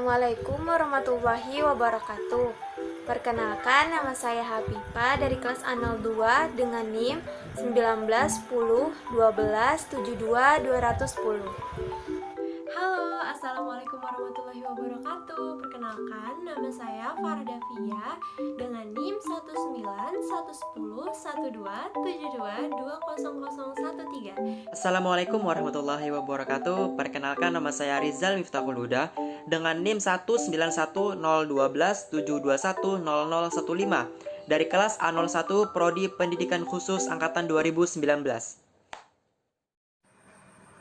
Assalamualaikum warahmatullahi wabarakatuh. Perkenalkan, nama saya Habibah dari kelas A02 dengan NIM 19 10 12 72 210. Halo, Assalamualaikum warahmatullahi wabarakatuh. Perkenalkan, nama saya Farda Fia dengan NIM 19 110 12 72 20013. Assalamualaikum warahmatullahi wabarakatuh. Perkenalkan, nama saya Rizal Miftahul Huda dengan NIM 1910112710015 dari kelas A01 Prodi Pendidikan Khusus Angkatan 2019.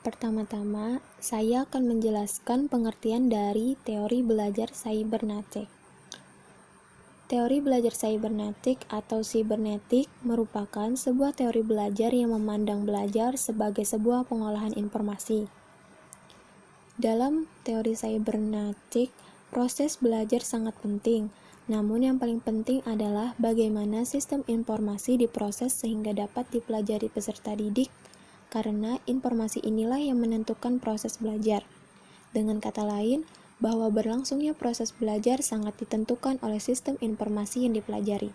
Pertama-tama, saya akan menjelaskan pengertian dari teori belajar cybernetik. Teori belajar cybernetik atau cybernetik merupakan sebuah teori belajar yang memandang belajar sebagai sebuah pengolahan informasi. Dalam teori cybernetik, proses belajar sangat penting, namun yang paling penting adalah bagaimana sistem informasi diproses sehingga dapat dipelajari peserta didik, karena informasi inilah yang menentukan proses belajar. Dengan kata lain, bahwa berlangsungnya proses belajar sangat ditentukan oleh sistem informasi yang dipelajari.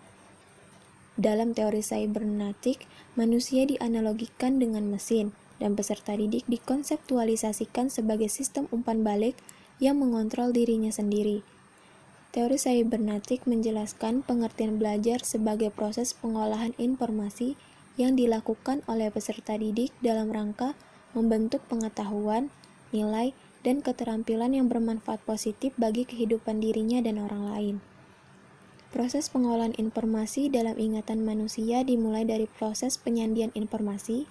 Dalam teori cybernetik, manusia dianalogikan dengan mesin, dan peserta didik dikonseptualisasikan sebagai sistem umpan balik yang mengontrol dirinya sendiri. Teori cybernetik menjelaskan pengertian belajar sebagai proses pengolahan informasi yang dilakukan oleh peserta didik dalam rangka membentuk pengetahuan, nilai, dan keterampilan yang bermanfaat positif bagi kehidupan dirinya dan orang lain. Proses pengolahan informasi dalam ingatan manusia dimulai dari proses penyandian informasi,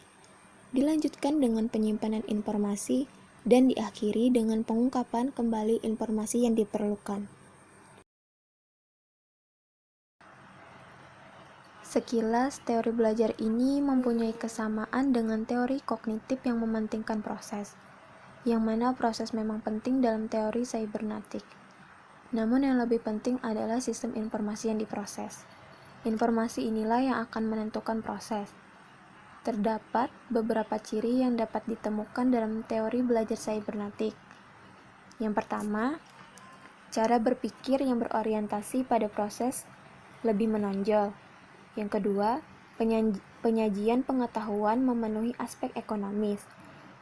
dilanjutkan dengan penyimpanan informasi, dan diakhiri dengan pengungkapan kembali informasi yang diperlukan. Sekilas, teori belajar ini mempunyai kesamaan dengan teori kognitif yang mementingkan proses, yang mana proses memang penting dalam teori cybernetik. Namun yang lebih penting adalah sistem informasi yang diproses. Informasi inilah yang akan menentukan proses. Terdapat beberapa ciri yang dapat ditemukan dalam teori belajar cybernetik. Yang pertama, cara berpikir yang berorientasi pada proses lebih menonjol. Yang kedua, penyajian pengetahuan memenuhi aspek ekonomis.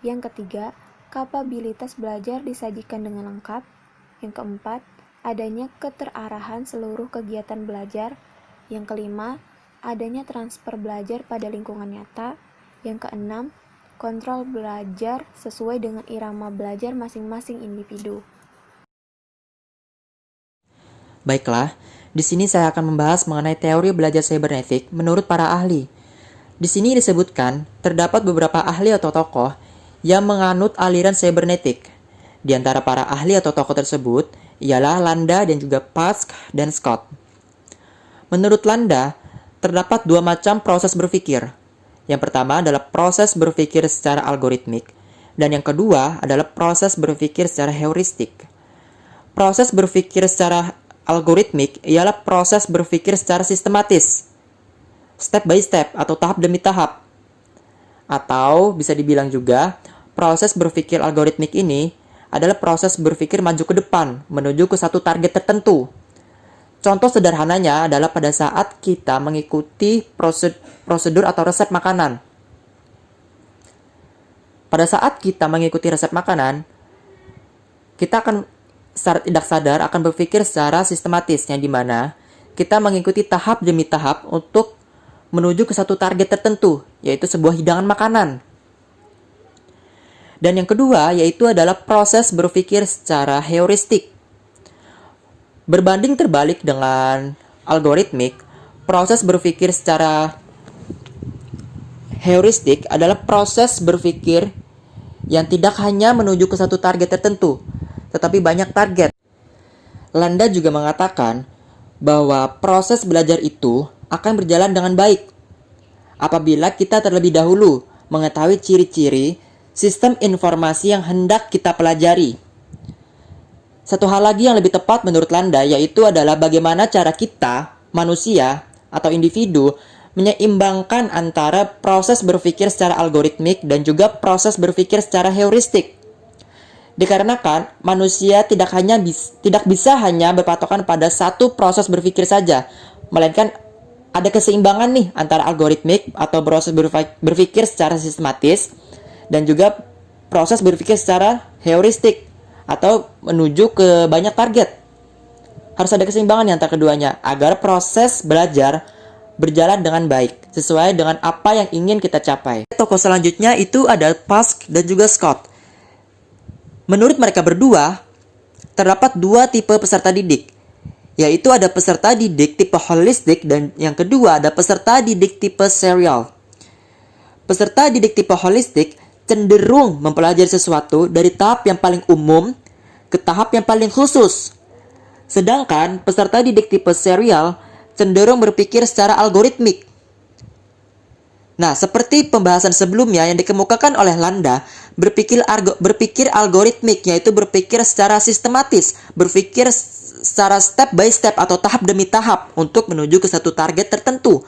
Yang ketiga, kapabilitas belajar disajikan dengan lengkap. Yang keempat, adanya keterarahan seluruh kegiatan belajar. Yang kelima, adanya transfer belajar pada lingkungan nyata. Yang keenam, kontrol belajar sesuai dengan irama belajar masing-masing individu. Baiklah, di sini saya akan membahas mengenai teori belajar cybernetik menurut para ahli. Di sini disebutkan terdapat beberapa ahli atau tokoh yang menganut aliran cybernetik. Di antara para ahli atau tokoh tersebut ialah Landa dan juga Pask dan Scott. Menurut Landa, terdapat dua macam proses berpikir. Yang pertama adalah proses berpikir secara algoritmik, dan yang kedua adalah proses berpikir secara heuristik. Proses berpikir secara algoritmik ialah proses berpikir secara sistematis, step by step atau tahap demi tahap. Atau bisa dibilang juga, proses berpikir algoritmik ini adalah proses berpikir maju ke depan, menuju ke satu target tertentu. Contoh sederhananya adalah pada saat kita mengikuti prosedur atau resep makanan. Pada saat kita mengikuti resep makanan, kita akan secara tidak sadar akan berpikir secara sistematis, yang dimana kita mengikuti tahap demi tahap untuk menuju ke satu target tertentu, yaitu sebuah hidangan makanan. Dan yang kedua yaitu adalah proses berpikir secara heuristik. Berbanding terbalik dengan algoritmik, proses berpikir secara heuristik adalah proses berpikir yang tidak hanya menuju ke satu target tertentu, tetapi banyak target. Landa juga mengatakan bahwa proses belajar itu akan berjalan dengan baik apabila kita terlebih dahulu mengetahui ciri-ciri sistem informasi yang hendak kita pelajari. Satu hal lagi yang lebih tepat menurut Landa yaitu adalah bagaimana cara kita, manusia atau individu, menyeimbangkan antara proses berpikir secara algoritmik dan juga proses berpikir secara heuristik. Dikarenakan manusia tidak bisa hanya berpatokan pada satu proses berpikir saja, melainkan ada keseimbangan nih antara algoritmik atau proses berpikir secara sistematis dan juga proses berpikir secara heuristik atau menuju ke banyak target. Harus ada keseimbangan antara keduanya agar proses belajar berjalan dengan baik sesuai dengan apa yang ingin kita capai. Tokoh selanjutnya itu ada Pask dan juga Scott. Menurut mereka berdua, terdapat dua tipe peserta didik, yaitu ada peserta didik tipe holistik dan yang kedua ada peserta didik tipe serial. Peserta didik tipe holistik cenderung mempelajari sesuatu dari tahap yang paling umum ke tahap yang paling khusus. Sedangkan peserta didik tipe serial cenderung berpikir secara algoritmik. Nah, seperti pembahasan sebelumnya yang dikemukakan oleh Landa, berpikir algoritmik yaitu berpikir secara sistematis, berpikir secara step by step atau tahap demi tahap untuk menuju ke satu target tertentu.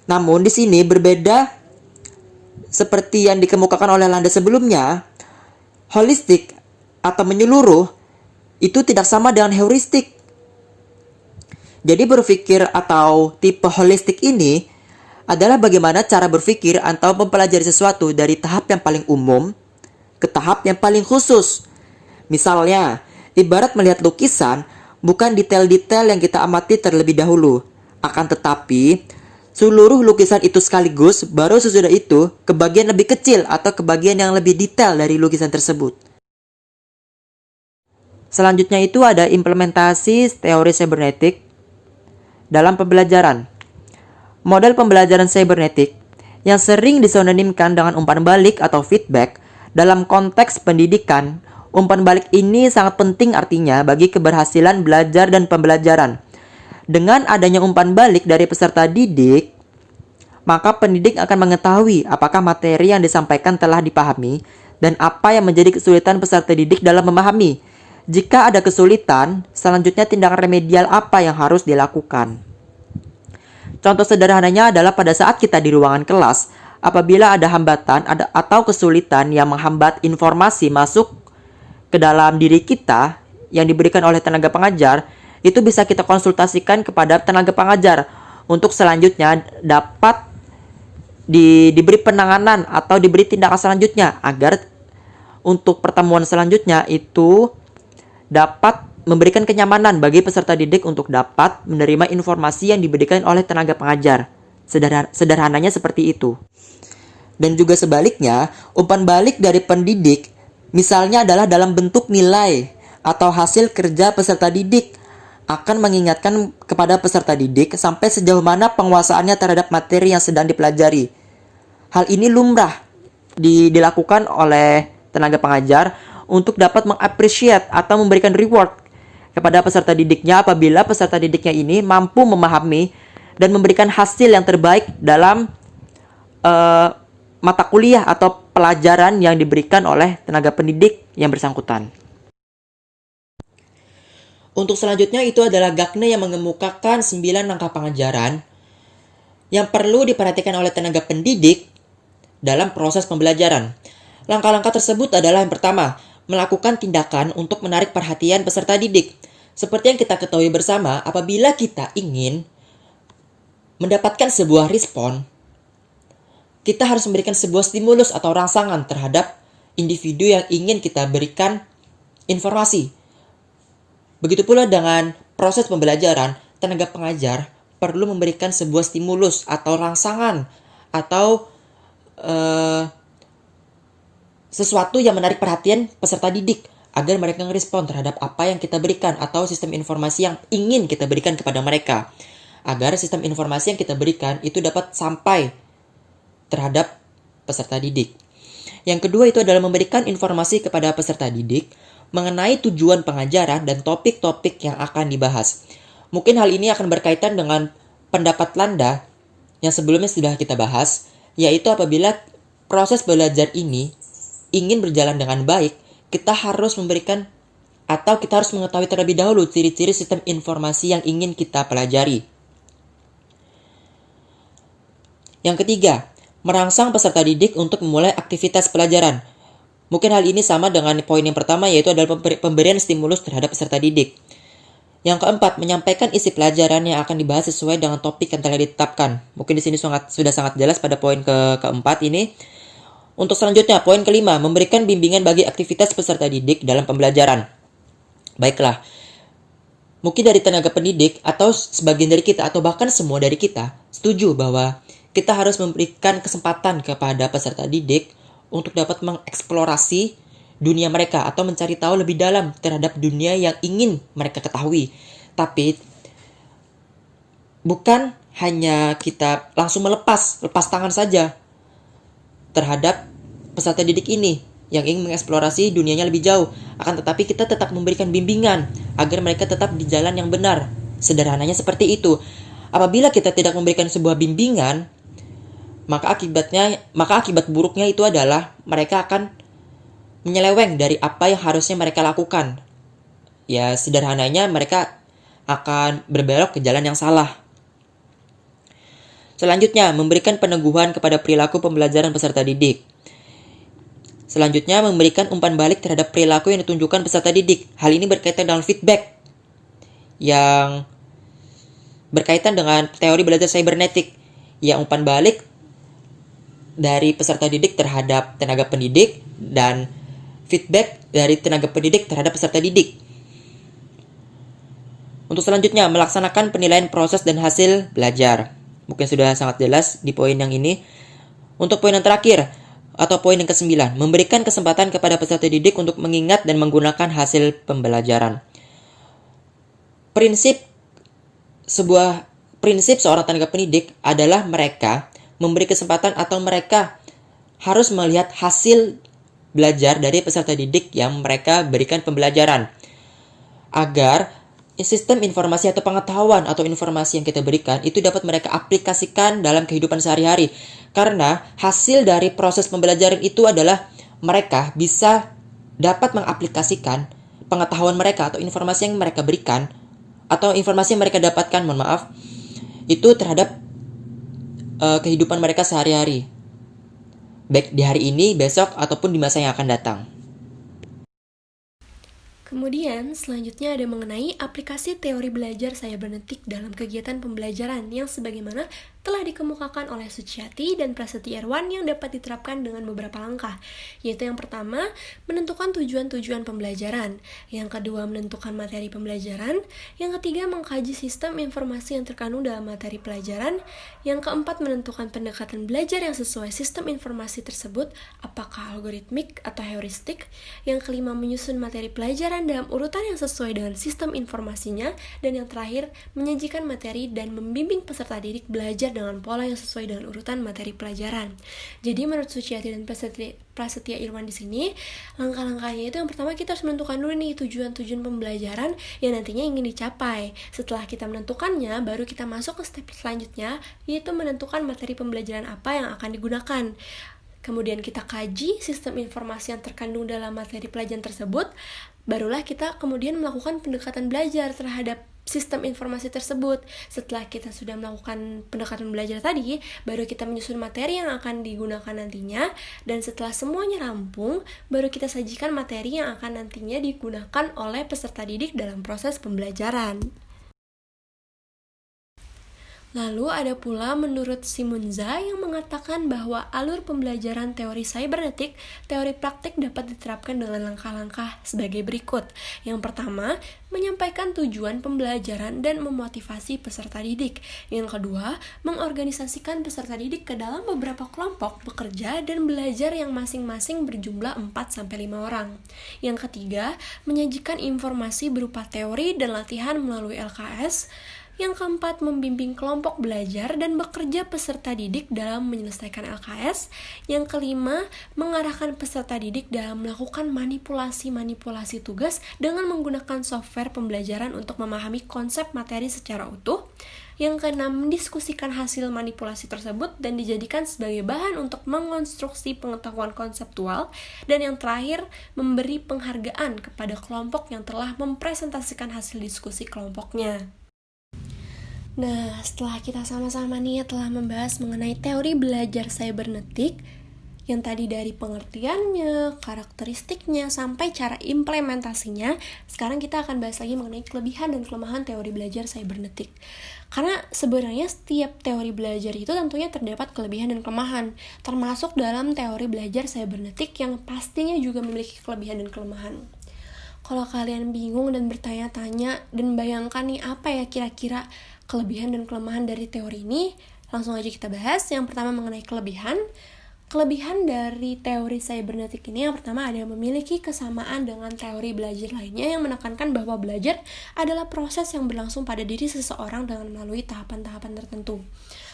Namun di sini berbeda seperti yang dikemukakan oleh Landa sebelumnya, holistik atau menyeluruh itu tidak sama dengan heuristik. Jadi berpikir atau tipe holistik ini adalah bagaimana cara berpikir atau mempelajari sesuatu dari tahap yang paling umum ke tahap yang paling khusus. Misalnya, ibarat melihat lukisan, bukan detail-detail yang kita amati terlebih dahulu. Akan tetapi, seluruh lukisan itu sekaligus, baru sesudah itu ke bagian lebih kecil atau ke bagian yang lebih detail dari lukisan tersebut. Selanjutnya itu ada implementasi teori cybernetik dalam pembelajaran. Model pembelajaran cybernetik yang sering disinonimkan dengan umpan balik atau feedback dalam konteks pendidikan. Umpan balik ini sangat penting artinya bagi keberhasilan belajar dan pembelajaran. Dengan adanya umpan balik dari peserta didik, maka pendidik akan mengetahui apakah materi yang disampaikan telah dipahami dan apa yang menjadi kesulitan peserta didik dalam memahami. Jika ada kesulitan, selanjutnya tindakan remedial apa yang harus dilakukan. Contoh sederhananya adalah pada saat kita di ruangan kelas, apabila ada hambatan atau kesulitan yang menghambat informasi masuk ke dalam diri kita yang diberikan oleh tenaga pengajar, itu bisa kita konsultasikan kepada tenaga pengajar untuk selanjutnya dapat diberi penanganan atau diberi tindakan selanjutnya agar untuk pertemuan selanjutnya itu dapat memberikan kenyamanan bagi peserta didik untuk dapat menerima informasi yang diberikan oleh tenaga pengajar. Sederhananya seperti itu. Dan juga sebaliknya, umpan balik dari pendidik misalnya adalah dalam bentuk nilai atau hasil kerja peserta didik akan mengingatkan kepada peserta didik sampai sejauh mana penguasaannya terhadap materi yang sedang dipelajari. Hal ini lumrah dilakukan oleh tenaga pengajar untuk dapat mengapresiasi atau memberikan reward kepada peserta didiknya apabila peserta didiknya ini mampu memahami dan memberikan hasil yang terbaik dalam mata kuliah atau pelajaran yang diberikan oleh tenaga pendidik yang bersangkutan. Untuk selanjutnya itu adalah Gagne yang mengemukakan 9 langkah pengajaran yang perlu diperhatikan oleh tenaga pendidik dalam proses pembelajaran. Langkah-langkah tersebut adalah yang pertama, melakukan tindakan untuk menarik perhatian peserta didik. Seperti yang kita ketahui bersama, apabila kita ingin mendapatkan sebuah respon, kita harus memberikan sebuah stimulus atau rangsangan terhadap individu yang ingin kita berikan informasi. Begitu pula dengan proses pembelajaran, tenaga pengajar perlu memberikan sebuah stimulus atau rangsangan atau sesuatu yang menarik perhatian peserta didik agar mereka merespon terhadap apa yang kita berikan atau sistem informasi yang ingin kita berikan kepada mereka. Agar sistem informasi yang kita berikan itu dapat sampai terhadap peserta didik. Yang kedua itu adalah memberikan informasi kepada peserta didik mengenai tujuan pengajaran dan topik-topik yang akan dibahas. Mungkin hal ini akan berkaitan dengan pendapat Landa yang sebelumnya sudah kita bahas, yaitu apabila proses belajar ini ingin berjalan dengan baik, kita harus memberikan atau kita harus mengetahui terlebih dahulu ciri-ciri sistem informasi yang ingin kita pelajari. Yang ketiga, merangsang peserta didik untuk memulai aktivitas pelajaran. Mungkin hal ini sama dengan poin yang pertama, yaitu adalah pemberian stimulus terhadap peserta didik. Yang keempat, menyampaikan isi pelajaran yang akan dibahas sesuai dengan topik yang telah ditetapkan. Mungkin di sini sudah sangat jelas pada poin keempat ini. Untuk selanjutnya, poin kelima, memberikan bimbingan bagi aktivitas peserta didik dalam pembelajaran. Baiklah, mungkin dari tenaga pendidik atau sebagian dari kita atau bahkan semua dari kita setuju bahwa kita harus memberikan kesempatan kepada peserta didik untuk dapat mengeksplorasi dunia mereka atau mencari tahu lebih dalam terhadap dunia yang ingin mereka ketahui. Tapi bukan hanya kita langsung lepas tangan saja terhadap peserta didik ini yang ingin mengeksplorasi dunianya lebih jauh. Akan tetapi kita tetap memberikan bimbingan agar mereka tetap di jalan yang benar. Sederhananya seperti itu. Apabila kita tidak memberikan sebuah bimbingan, maka akibat buruknya itu adalah mereka akan menyeleweng dari apa yang harusnya mereka lakukan. Ya, sederhananya mereka akan berbelok ke jalan yang salah. Selanjutnya, memberikan peneguhan kepada perilaku pembelajaran peserta didik. Selanjutnya, memberikan umpan balik terhadap perilaku yang ditunjukkan peserta didik. Hal ini berkaitan dengan feedback yang berkaitan dengan teori belajar cybernetik. Yang umpan balik dari peserta didik terhadap tenaga pendidik dan feedback dari tenaga pendidik terhadap peserta didik. Untuk selanjutnya, melaksanakan penilaian proses dan hasil belajar. Mungkin sudah sangat jelas di poin yang ini. Untuk poin yang terakhir, atau poin yang ke-9, memberikan kesempatan kepada peserta didik untuk mengingat dan menggunakan hasil pembelajaran. Prinsip seorang tenaga pendidik adalah mereka memberi kesempatan atau mereka harus melihat hasil belajar dari peserta didik yang mereka berikan pembelajaran. Agar sistem informasi atau pengetahuan atau informasi yang kita berikan itu dapat mereka aplikasikan dalam kehidupan sehari-hari. Karena hasil dari proses pembelajaran itu adalah mereka bisa dapat mengaplikasikan pengetahuan mereka atau informasi yang mereka berikan atau informasi yang mereka dapatkan, itu terhadap kehidupan mereka sehari-hari, baik di hari ini, besok, ataupun di masa yang akan datang. Kemudian, selanjutnya ada mengenai aplikasi teori belajar cybernetik dalam kegiatan pembelajaran yang sebagaimana telah dikemukakan oleh Suciati dan Prasetya Irwan yang dapat diterapkan dengan beberapa langkah, yaitu yang pertama, menentukan tujuan-tujuan pembelajaran, yang kedua, menentukan materi pembelajaran, yang ketiga, mengkaji sistem informasi yang terkandung dalam materi pelajaran, yang keempat, menentukan pendekatan belajar yang sesuai sistem informasi tersebut, apakah algoritmik atau heuristik, yang kelima, menyusun materi pelajaran dalam urutan yang sesuai dengan sistem informasinya, dan yang terakhir, menyajikan materi dan membimbing peserta didik belajar dengan pola yang sesuai dengan urutan materi pelajaran. Jadi menurut Suciati dan Prasetya Irwan di sini, langkah-langkahnya itu yang pertama kita harus menentukan dulu nih tujuan-tujuan pembelajaran yang nantinya ingin dicapai. Setelah kita menentukannya, baru kita masuk ke step selanjutnya, yaitu menentukan materi pembelajaran apa yang akan digunakan. Kemudian kita kaji sistem informasi yang terkandung dalam materi pelajaran tersebut, barulah kita kemudian melakukan pendekatan belajar terhadap sistem informasi tersebut. Setelah kita sudah melakukan pendekatan belajar tadi, baru kita menyusun materi yang akan digunakan nantinya, dan setelah semuanya rampung, baru kita sajikan materi yang akan nantinya digunakan oleh peserta didik dalam proses pembelajaran. Lalu ada pula menurut Simonza yang mengatakan bahwa alur pembelajaran teori cybernetik, teori praktik dapat diterapkan dengan langkah-langkah sebagai berikut. Yang pertama, menyampaikan tujuan pembelajaran dan memotivasi peserta didik. Yang kedua, mengorganisasikan peserta didik ke dalam beberapa kelompok bekerja dan belajar yang masing-masing berjumlah 4-5 orang. Yang ketiga, menyajikan informasi berupa teori dan latihan melalui LKS. Yang keempat, membimbing kelompok belajar dan bekerja peserta didik dalam menyelesaikan LKS. Yang kelima, mengarahkan peserta didik dalam melakukan manipulasi tugas dengan menggunakan software pembelajaran untuk memahami konsep materi secara utuh. Yang keenam, mendiskusikan hasil manipulasi tersebut dan dijadikan sebagai bahan untuk mengonstruksi pengetahuan konseptual. Dan yang terakhir, memberi penghargaan kepada kelompok yang telah mempresentasikan hasil diskusi kelompoknya. Nah, setelah kita sama-sama nih telah membahas mengenai teori belajar cybernetik, Yang tadi dari pengertiannya, karakteristiknya, sampai cara implementasinya, sekarang kita akan bahas lagi mengenai kelebihan dan kelemahan teori belajar cybernetik. Karena sebenarnya setiap teori belajar itu tentunya terdapat kelebihan dan kelemahan, termasuk dalam teori belajar cybernetik yang pastinya juga memiliki kelebihan dan kelemahan. Kalau kalian bingung dan bertanya-tanya dan bayangkan nih apa ya kira-kira kelebihan dan kelemahan dari teori ini, langsung aja kita bahas. Yang pertama mengenai kelebihan. Kelebihan dari teori cybernetik ini yang pertama ada memiliki kesamaan dengan teori belajar lainnya yang menekankan bahwa belajar adalah proses yang berlangsung pada diri seseorang dengan melalui tahapan-tahapan tertentu.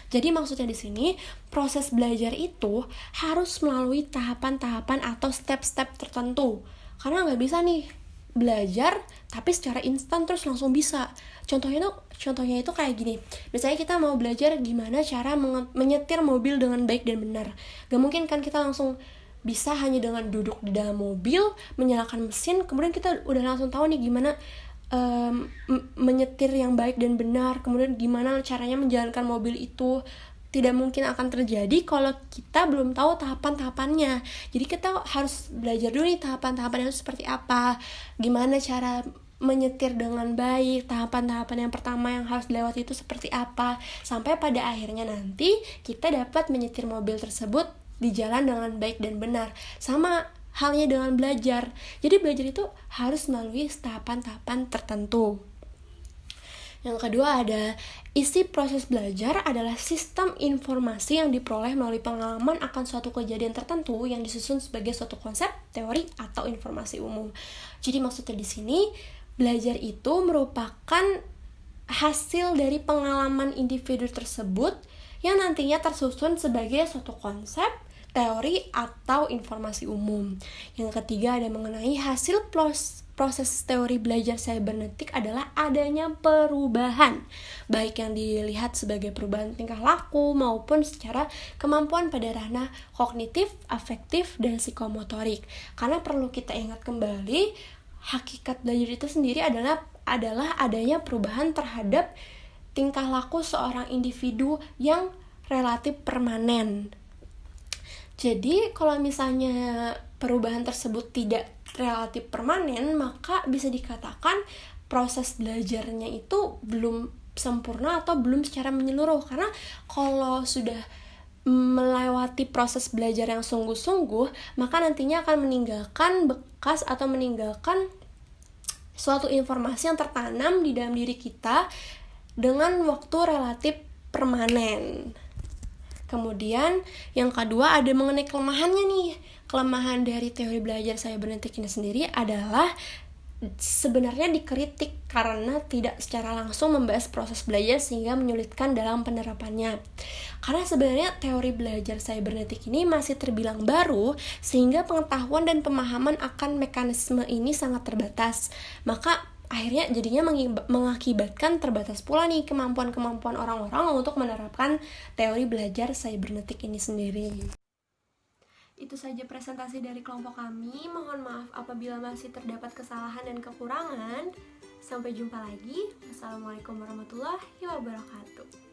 Jadi maksudnya di sini proses belajar itu harus melalui tahapan-tahapan atau step-step tertentu. Karena nggak bisa nih belajar tapi secara instan terus langsung bisa. Contohnya itu kayak gini. Misalnya kita mau belajar gimana cara menyetir mobil dengan baik dan benar. Gak mungkin kan kita langsung bisa hanya dengan duduk di dalam mobil, menyalakan mesin, kemudian kita udah langsung tahu nih gimana menyetir yang baik dan benar, kemudian gimana caranya menjalankan mobil itu. Tidak mungkin akan terjadi kalau kita belum tahu tahapan-tahapannya. Jadi kita harus belajar dulu nih tahapan-tahapan itu seperti apa, gimana cara menyetir dengan baik, tahapan-tahapan yang pertama yang harus dilewati itu seperti apa, sampai pada akhirnya nanti kita dapat menyetir mobil tersebut di jalan dengan baik dan benar. Sama halnya dengan belajar. Jadi belajar itu harus melalui tahapan-tahapan tertentu. Yang kedua ada isi proses belajar adalah sistem informasi yang diperoleh melalui pengalaman akan suatu kejadian tertentu yang disusun sebagai suatu konsep, teori, atau informasi umum. Jadi maksudnya di sini belajar itu merupakan hasil dari pengalaman individu tersebut yang nantinya tersusun sebagai suatu konsep, teori, atau informasi umum. Yang ketiga ada mengenai hasil proses teori belajar cybernetik adalah adanya perubahan, baik yang dilihat sebagai perubahan tingkah laku maupun secara kemampuan pada ranah kognitif, afektif, dan psikomotorik. Karena perlu kita ingat kembali, hakikat belajar itu sendiri adalah adanya perubahan terhadap tingkah laku seorang individu yang relatif permanen. Jadi kalau misalnya perubahan tersebut tidak relatif permanen, maka bisa dikatakan proses belajarnya itu belum sempurna atau belum secara menyeluruh. Karena kalau sudah melewati proses belajar yang sungguh-sungguh, maka nantinya akan meninggalkan bekas atau meninggalkan suatu informasi yang tertanam di dalam diri kita dengan waktu relatif permanen. Kemudian yang kedua ada mengenai kelemahannya nih. Kelemahan dari teori belajar cybernetik ini sendiri adalah sebenarnya dikritik karena tidak secara langsung membahas proses belajar sehingga menyulitkan dalam penerapannya. Karena sebenarnya teori belajar cybernetik ini masih terbilang baru sehingga pengetahuan dan pemahaman akan mekanisme ini sangat terbatas. Maka akhirnya jadinya mengakibatkan terbatas pula nih kemampuan-kemampuan orang-orang untuk menerapkan teori belajar cybernetik ini sendiri. Itu saja presentasi dari kelompok kami. Mohon maaf apabila masih terdapat kesalahan dan kekurangan. Sampai jumpa lagi. Wassalamualaikum warahmatullahi wabarakatuh.